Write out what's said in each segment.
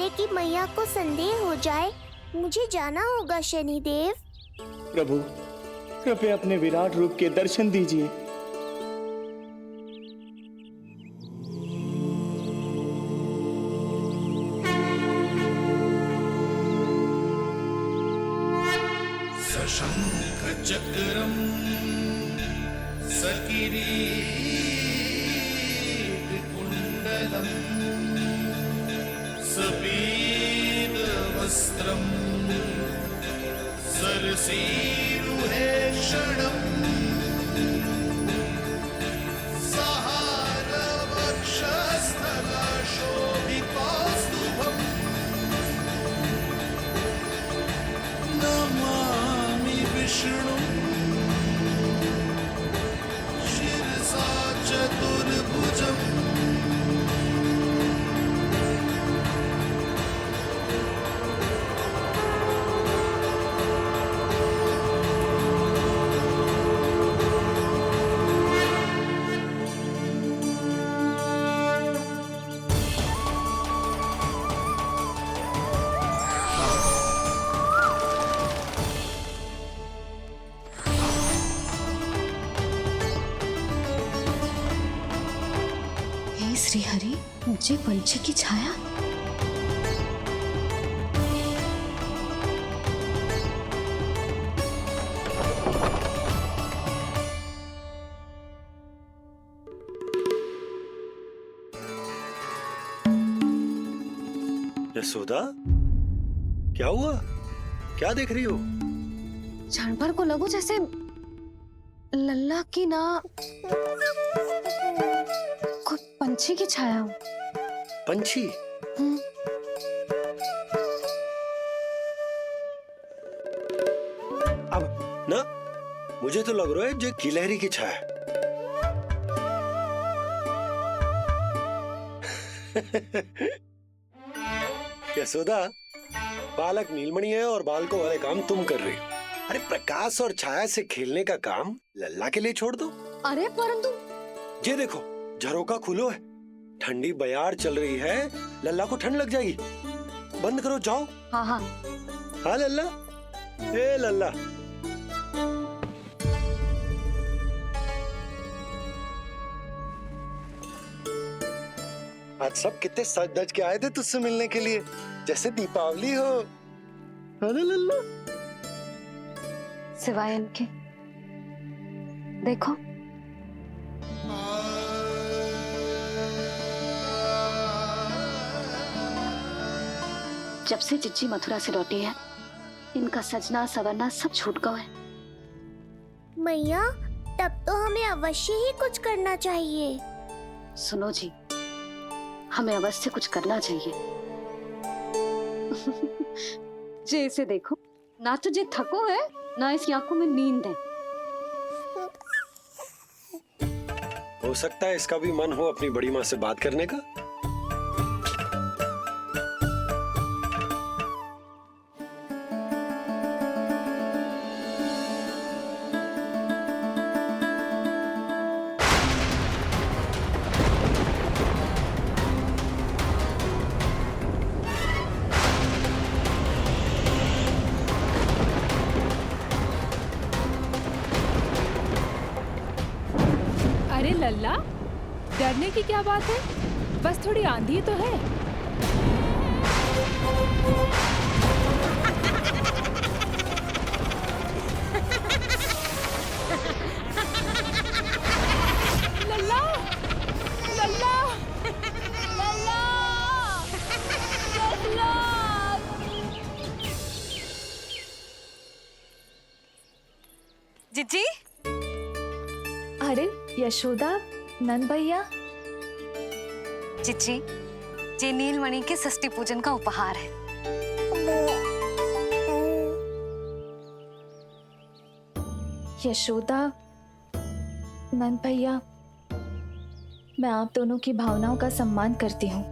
पहले कि मैया को संदेह हो जाए, मुझे जाना होगा शनिदेव। प्रभु, कृपया अपने विराट रूप के दर्शन दीजिए। सशंख चक्रम सकिरीट कुंडलम सपीत वस्त्रम सरसीरुहेक्षणम सहार वक्षस्थलशोभिकौस्तुभम् नमामि विष्णुं शिरसा चतुर्भुजम्। हे श्री हरि, मुझे पंछी की छाया। यशोदा, क्या हुआ? क्या देख रही हो? क्षण भर को लगो जैसे लल्ला की ना कोई पंछी की छाया हो। पंछी? अब ना मुझे तो लग रहा है जो गिलहरी की छाया। यशोदा, बालक नीलमणि है और बालकों वाले काम तुम कर रही हो। अरे प्रकाश और छाया से खेलने का काम लल्ला के लिए छोड़ दो। अरे परंतु ये देखो, झरोका खुलो है, ठंडी बयार चल रही है, लल्ला को ठंड लग जाएगी। बंद करो, जाओ। हाँ हाँ हाँ लल्ला, ए लल्ला। आज सब कितने सज धज के आए थे तुझसे मिलने के लिए, जैसे दीपावली हो। है ना लल्ला? सिवाय इनके देखो, जब से चिच्ची मथुरा से लौटी है, इनका सजना सवरना सब छूट गया है। मैया, तब तो हमें अवश्य ही कुछ करना चाहिए। सुनो जी, हमें अवश्य कुछ करना चाहिए। जे इसे देखो, ना तो जे थको है, ना इसकी आंखों में नींद है। हो सकता है इसका भी मन हो अपनी बड़ी माँ से बात करने का। अरे लल्ला, डरने की क्या बात है? बस थोड़ी आंधी तो है। लल्ला, लल्ला, लल्ला, लल्ला। जिज्जी, अरे यशोदा, नंद भैया। चिच्ची, ये नीलमणि के षष्ठी पूजन का उपहार है। यशोदा, नंद भैया, मैं आप दोनों की भावनाओं का सम्मान करती हूँ।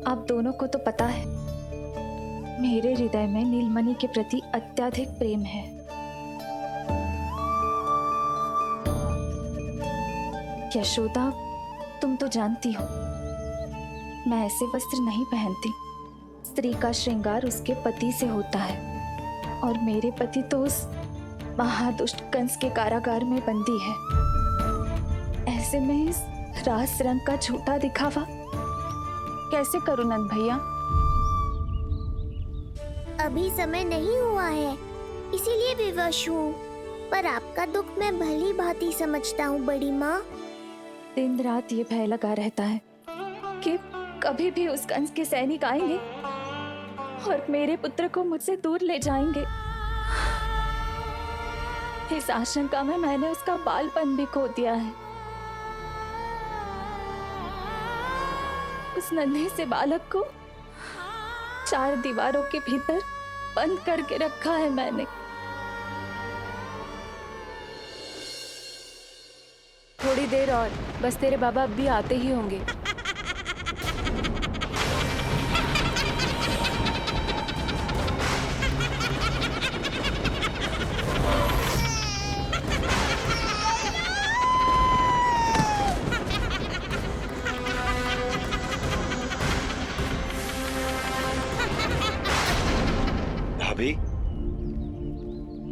आप दोनों को तो पता है, मेरे हृदय में नीलमणि के प्रति अत्यधिक प्रेम है। यशोदा, तुम तो जानती हो, मैं ऐसे वस्त्र नहीं पहनती। स्त्री का श्रृंगार उसके पति से होता है और मेरे पति तो उस महादुष्ट कंस के कारागार में बंदी है। ऐसे में इस रास रंग का झूठा दिखावा कैसे करूं नंद भैया? अभी समय नहीं हुआ है, इसीलिए विवश हूँ। पर आपका दुख मैं भली भांति समझता हूँ बड़ी माँ। दिन रात ये भय लगा रहता है कि कभी भी उस कंस के सैनिक आएंगे और मेरे पुत्र को मुझसे दूर ले जाएंगे। इस आशंका में मैंने उसका बालपन भी खो दिया है। उस नन्हे से बालक को 4 दीवारों के भीतर बंद करके रखा है मैंने। थोड़ी देर और, बस तेरे बाबा अब भी आते ही होंगे। भाभी,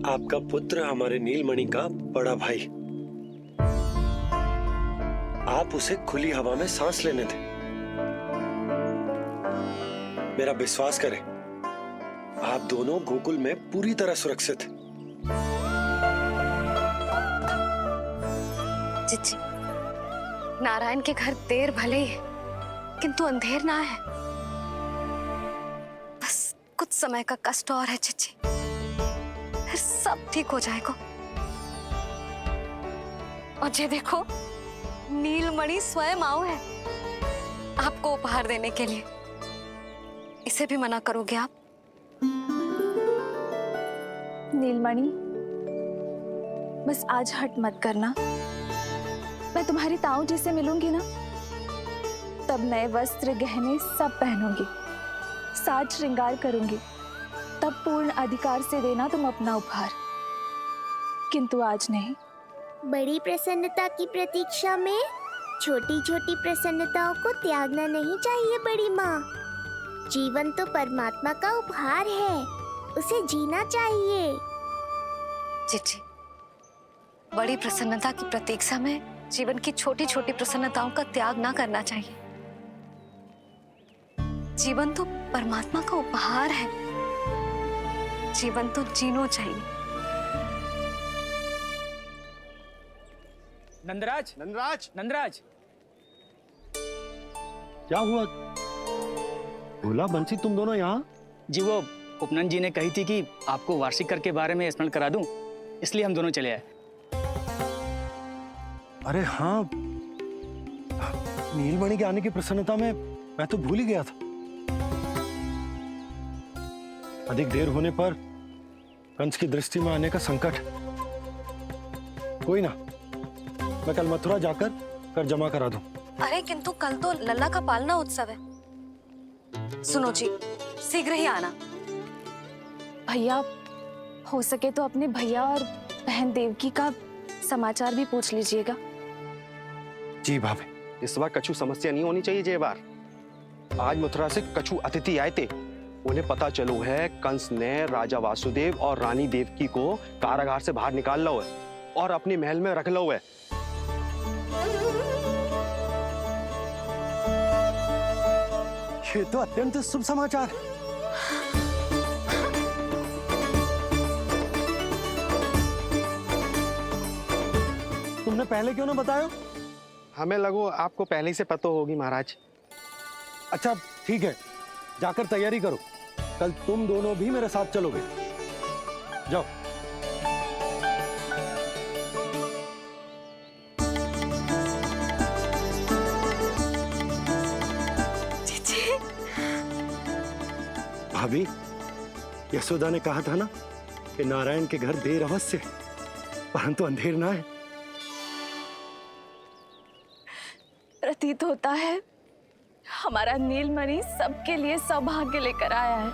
आपका पुत्र हमारे नीलमणि का बड़ा भाई। आप उसे खुली हवा में सांस लेने दें। मेरा विश्वास करें, आप दोनों गोकुल में पूरी तरह सुरक्षित हैं। चिच्ची, नारायण के घर देर भले ही है, किंतु अंधेर ना है। बस कुछ समय का कष्ट और है चिच्ची, फिर सब ठीक हो जाएगा। और ये देखो, नीलमणि स्वयं आओ है आपको उपहार देने के लिए। इसे भी मना करोगे आप? नीलमणि, बस आज हट मत करना। मैं तुम्हारी ताऊ जी से मिलूंगी ना, तब नए वस्त्र गहने सब पहनूंगी, साज श्रृंगार करूंगी। तब पूर्ण अधिकार से देना तुम अपना उपहार, किंतु आज नहीं। बड़ी प्रसन्नता की प्रतीक्षा में छोटी छोटी प्रसन्नताओं को त्यागना नहीं चाहिए बड़ी माँ। जीवन तो परमात्मा का उपहार है, उसे जीना चाहिए। चिच्ची, बड़ी प्रसन्नता की प्रतीक्षा में जीवन की छोटी छोटी प्रसन्नताओं का त्याग ना करना चाहिए। जीवन तो परमात्मा का उपहार है, जीवन तो जीना चाहिए। नंदराज, नंदराज, नंदराज, क्या हुआ? भोला, बंसी, तुम दोनों यहाँ? जी वो उपनंद जी ने कही थी कि आपको वार्षिक कर के बारे में स्मरण करा दूं, इसलिए हम दोनों चले आए। अरे हाँ, नीलमणि के आने की प्रसन्नता में मैं तो भूल ही गया था। अधिक देर होने पर कंस की दृष्टि में आने का संकट। कोई ना, मैं कल मथुरा जाकर कर जमा करा दूं। अरे किंतु कल तो लल्ला का पालना उत्सव है। सुनो जी, शीघ्र ही आना। भैया, हो सके तो अपने भैया और बहन देवकी का समाचार भी पूछ लीजिएगा। जी भाभी। इस बार कछु समस्या नहीं होनी चाहिए। ये बार आज मथुरा से कछु अतिथि आए थे, उन्हें पता चलो है कंस ने राजा वासुदेव और रानी देवकी को कारागार से बाहर निकाल लो है और अपने महल में रख लो है। ये तो अत्यंत शुभ समाचार है। तुमने पहले क्यों ना बताया? हमें लगो आपको पहले ही से पता होगी महाराज। अच्छा ठीक है, जाकर तैयारी करो, कल तुम दोनों भी मेरे साथ चलोगे। जाओ। भाभी, यशोदा ने कहा था ना कि नारायण के घर देर अवश्य, परंतु अंधेर ना है। प्रतीत होता है हमारा नीलमणि सबके लिए सौभाग्य लेकर आया है।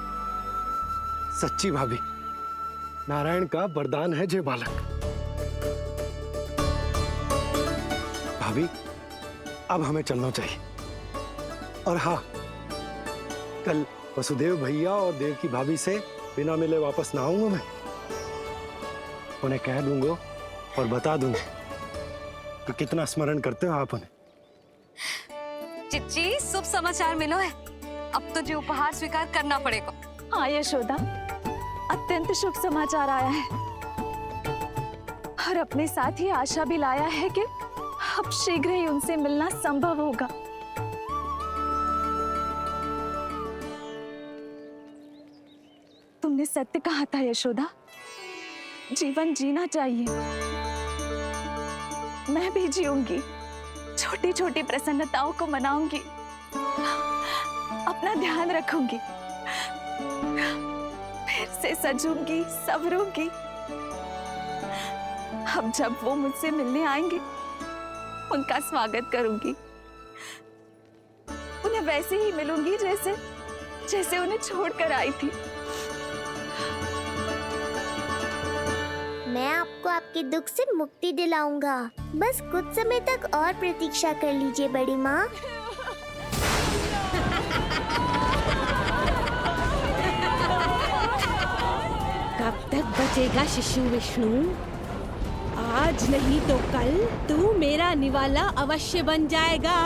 सच्ची भाभी, नारायण का वरदान है जय बालक। भाभी, अब हमें चलना चाहिए। और हाँ, कल वसुदेव भैया और देव की भाभी से बिना मिले वापस ना आऊंगा मैं। उन्हें कह दूंगा और बता दूंगा कि कितना स्मरण करते हो आप उन्हें। चिच्ची, शुभ समाचार मिलो है। अब तुझे उपहार स्वीकार करना पड़ेगा। हाँ यशोदा, अत्यंत शुभ समाचार आया है और अपने साथ ही आशा भी लाया है कि अब शीघ्र ही उनसे मिलना संभव होगा। तुमने सत्य कहा था यशोदा, जीवन जीना चाहिए। मैं भी जीऊंगी, छोटी छोटी प्रसन्नताओं को मनाऊंगी, अपना ध्यान रखूंगी, फिर से सजूंगी, संवरूंगी। अब जब वो मुझसे मिलने आएंगे, उनका स्वागत करूंगी। उन्हें वैसे ही मिलूंगी जैसे उन्हें छोड़कर आई थी। मैं आपको आपके दुख से मुक्ति दिलाऊंगा। बस कुछ समय तक और प्रतीक्षा कर लीजिए बड़ी माँ। कब तक बचेगा शिशु विष्णु? आज नहीं तो कल तू मेरा निवाला अवश्य बन जाएगा।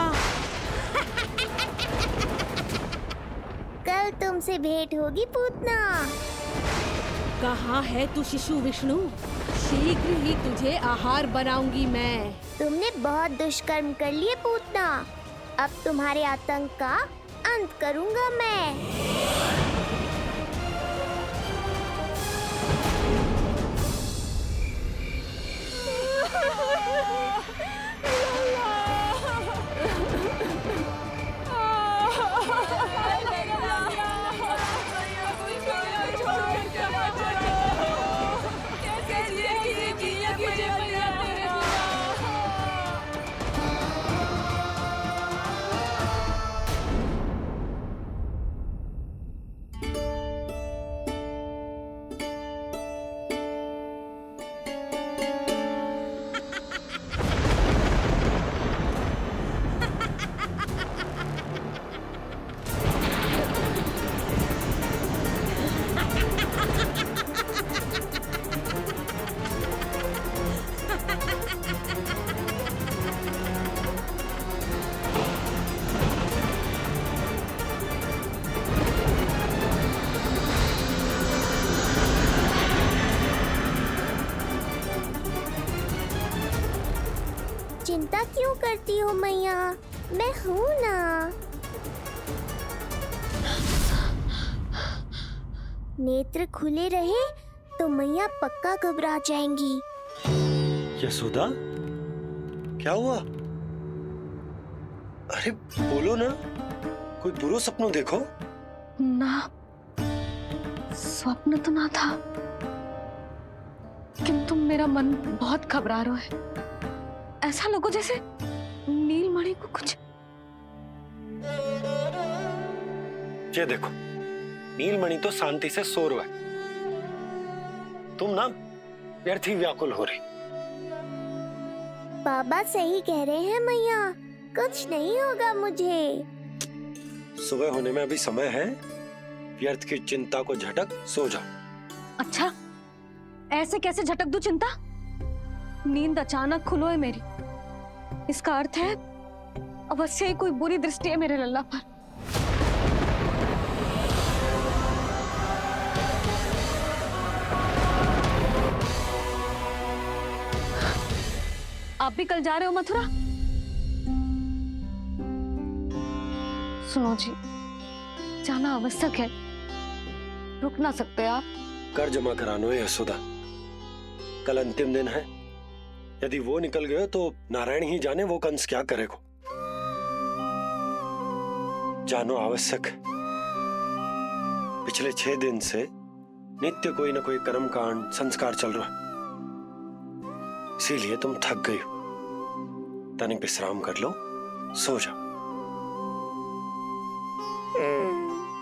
कल तुमसे भेंट होगी पूतना। कहाँ है तू शिशु विष्णु? शीघ्र ही तुझे आहार बनाऊंगी मैं। तुमने बहुत दुष्कर्म कर लिए पूतना। अब तुम्हारे आतंक का अंत करूंगा मैं। चिंता क्यों करती हो मैया? मैं हूँ ना। नेत्र खुले रहे तो मैया पक्का घबरा जाएंगी। यशोदा, क्या हुआ? अरे बोलो ना, कोई बुरा सपना देखो। ना, स्वप्न तो ना था, किंतु मेरा मन बहुत घबरा रहा है। ऐसा लगो जैसे नीलमणि को कुछ। ये देखो, नीलमणि तो शांति से सो रहा है। तुम ना व्यर्थ ही व्याकुल हो रही। बाबा सही कह रहे हैं मैया, कुछ नहीं होगा मुझे। सुबह होने में अभी समय है। व्यर्थ की चिंता को झटक सो जाओ। अच्छा, ऐसे कैसे झटक दूं चिंता? नींद अचानक खुलो है मेरी। इसका अर्थ है अवश्य ही कोई बुरी दृष्टि है मेरे लल्ला पर। आप भी कल जा रहे हो मथुरा? सुनो जी, जाना आवश्यक है, रुक ना सकते आप। कर जमा करानो है यशोदा, कल अंतिम दिन है। यदि वो निकल गए तो नारायण ही जाने वो कंस क्या करेगा। जानो आवश्यक। पिछले 6 दिन से नित्य कोई ना कोई कर्मकांड संस्कार चल रहा है, इसीलिए तुम थक गई हो। तनिक विश्राम कर लो, सो जाओ।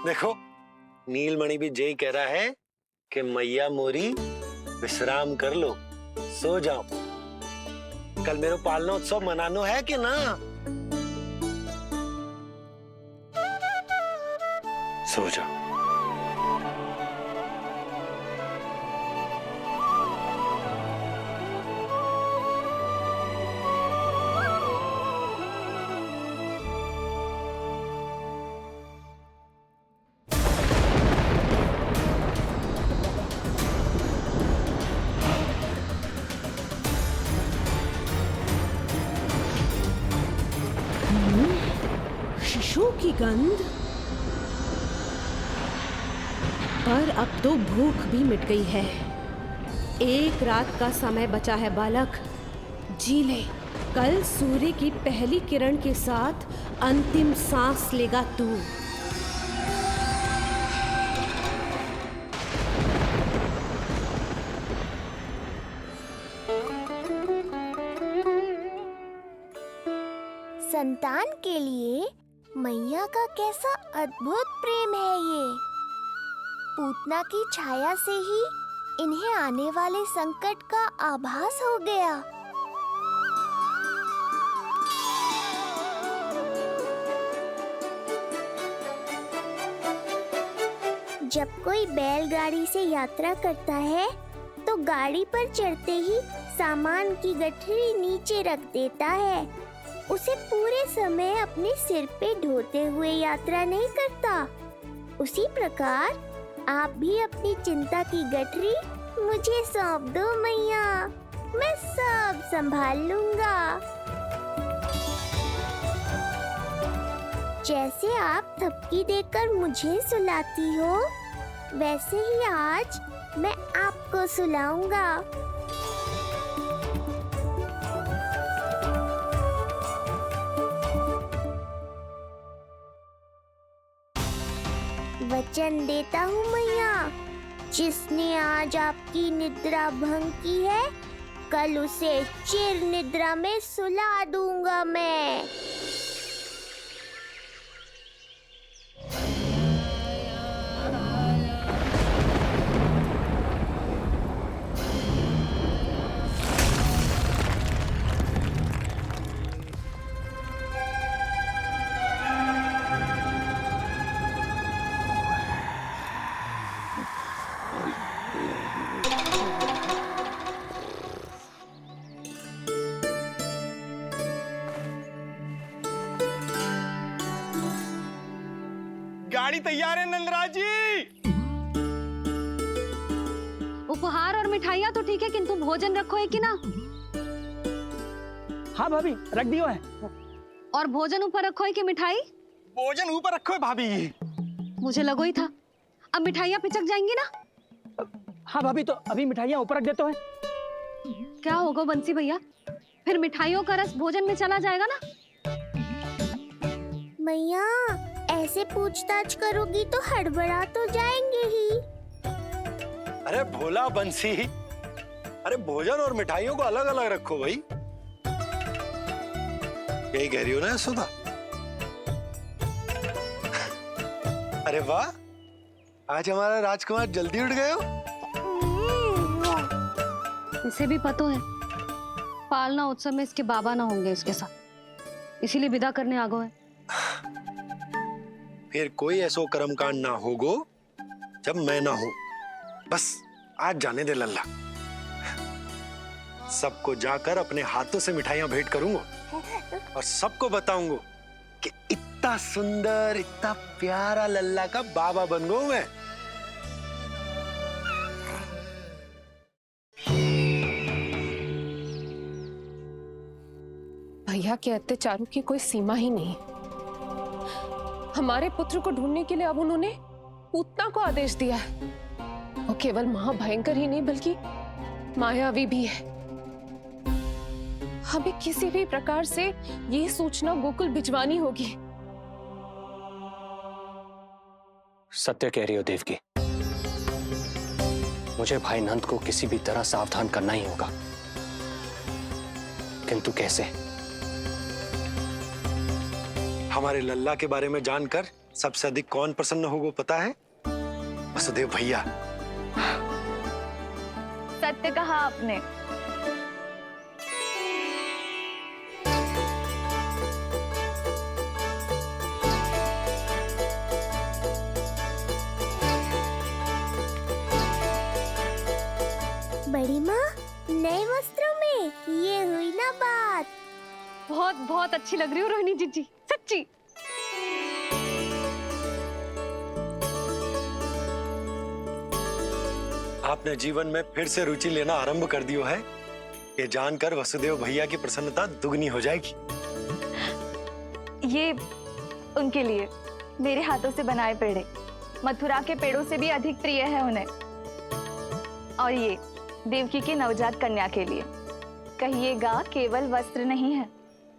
देखो, नीलमणि भी यही कह रहा है कि मैया मोरी विश्राम कर लो, सो जाओ। कल मेरा पालना उत्सव मनानो है कि ना? सो जा। शिशु की गंध। पर अब तो भूख भी मिट गई है। एक रात का समय बचा है बालक, जी ले। कल सूर्य की पहली किरण के साथ अंतिम सांस लेगा तू। संतान के लिए मैया का कैसा अद्भुत प्रेम है ये। पूतना की छाया से ही इन्हें आने वाले संकट का आभास हो गया। जब कोई बैलगाड़ी से यात्रा करता है तो गाड़ी पर चढ़ते ही सामान की गठरी नीचे रख देता है। उसे पूरे समय अपने सिर पे ढोते हुए यात्रा नहीं करता। उसी प्रकार आप भी अपनी चिंता की गठरी मुझे सौंप दो मैया, मैं सब संभाल लूंगा। जैसे आप थपकी देकर मुझे सुलाती हो, वैसे ही आज मैं आपको सुलाऊंगा। वचन देता हूँ मैया, जिसने आज आपकी निद्रा भंग की है, कल उसे चिर निद्रा में सुला दूंगा मैं। गाड़ी तैयार है नंदराज जी। उपहार और मिठाइयाँ तो ठीक है, किंतु भोजन रखो है कि ना? हाँ भाभी, रख दियो है। और भोजन ऊपर रखो है कि मिठाई? भोजन ऊपर रखो है भाभी। मुझे लगो ही था, अब मिठाइयाँ पिचक जाएंगी ना। हाँ भाभी, तो अभी मिठाइयाँ ऊपर रख देते हैं। क्या होगा बंसी भैया, फिर मिठाइयों का रस भोजन में चला जाएगा ना। मैया ऐसे पूछताछ करोगी तो हड़बड़ा तो जाएंगे ही। अरे भोला बंसी, अरे भोजन और मिठाइयों को अलग अलग रखो भाई। यही कह रही हो ना सुधा? अरे वाह, आज हमारा राजकुमार जल्दी उठ गए हो। इसे भी पता है पालना उत्सव में इसके बाबा ना होंगे इसके साथ, इसीलिए विदा करने आ गए। फिर कोई ऐसो कर्मकांड ना होगो जब मैं ना हूं। बस आज जाने दे लल्ला, सबको जाकर अपने हाथों से मिठाइयां भेंट करूंगा और सबको बताऊंगा कि इतना सुंदर, इतना प्यारा लल्ला का बाबा बन गया मैं। भैया के अत्याचारों की कोई सीमा ही नहीं। हमारे पुत्र को ढूंढने के लिए अब उन्होंने पूतना को आदेश दिया है। वो केवल महाभयंकर ही नहीं बल्कि मायावी भी है। हमें किसी भी प्रकार से ये सूचना गोकुल भिजवानी होगी। सत्य कह रही हो देवकी, मुझे भाई नंद को किसी भी तरह सावधान करना ही होगा, किंतु कैसे? हमारे लल्ला के बारे में जानकर सबसे अधिक कौन प्रसन्न होगा पता है? वसुदेव भैया। सत्य कहा आपने। बहुत बहुत अच्छी लग रही हो रोहिणी जीजी, सच्ची। आपने जीवन में फिर से रुचि लेना आरंभ कर दियो है, ये जानकर वसुदेव भैया की प्रसन्नता दुगनी हो जाएगी। ये उनके लिए मेरे हाथों से बनाए पेड़े मथुरा के पेड़ों से भी अधिक प्रिय है उन्हें। और ये देवकी की नवजात कन्या के लिए कहिएगा केवल वस्त्र नहीं है,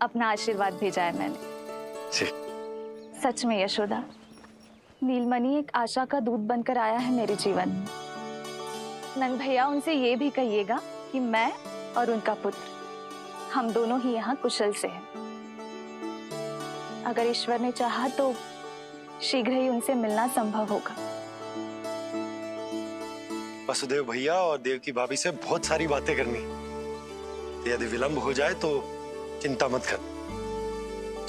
अपना आशीर्वाद भेजा है मैंने। जी। सच में यशोदा, नीलमणि एक आशा का दूत बनकर आया है मेरे जीवन में। नंद भैया उनसे ये भी कहिएगा कि मैं और उनका पुत्र हम दोनों ही यहाँ कुशल से हैं। अगर ईश्वर ने चाहा तो शीघ्र ही उनसे मिलना संभव होगा। वसुदेव भैया और देवकी भाभी से बहुत सारी बातें करनी, यदि विलंब हो जाए तो चिंता मत कर,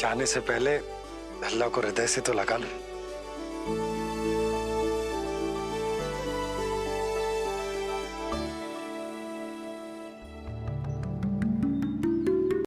जाने से पहले अल्लाह को हृदय से तो लगा लो।